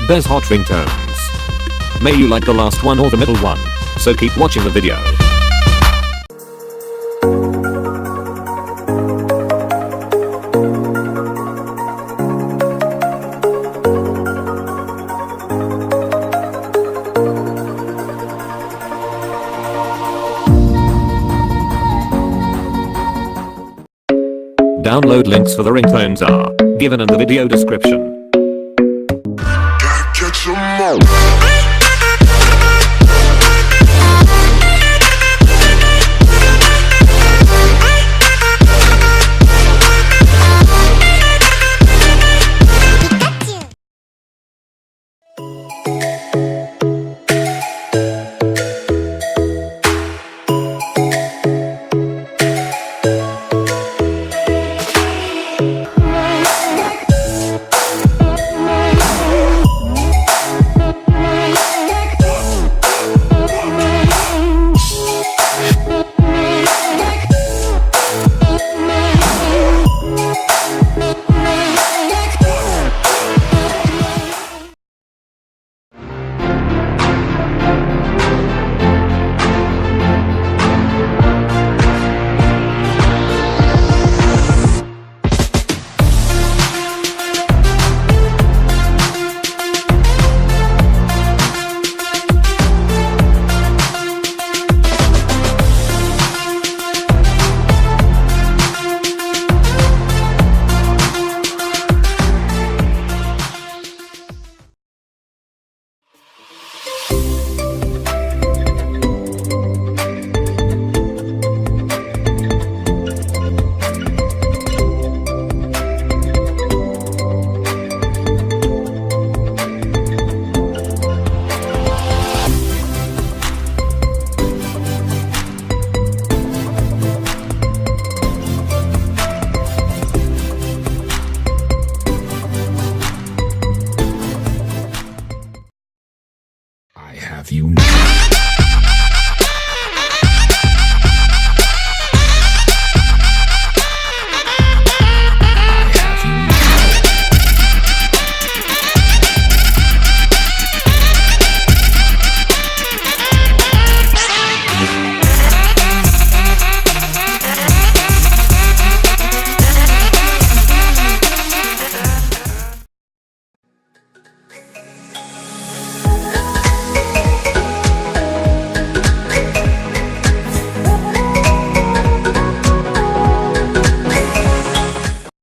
There's hot ringtones. May you like the last one or the middle one, so keep watching the video. Download links for the ringtones are given in the video description. Gotta catch 'em all. Have you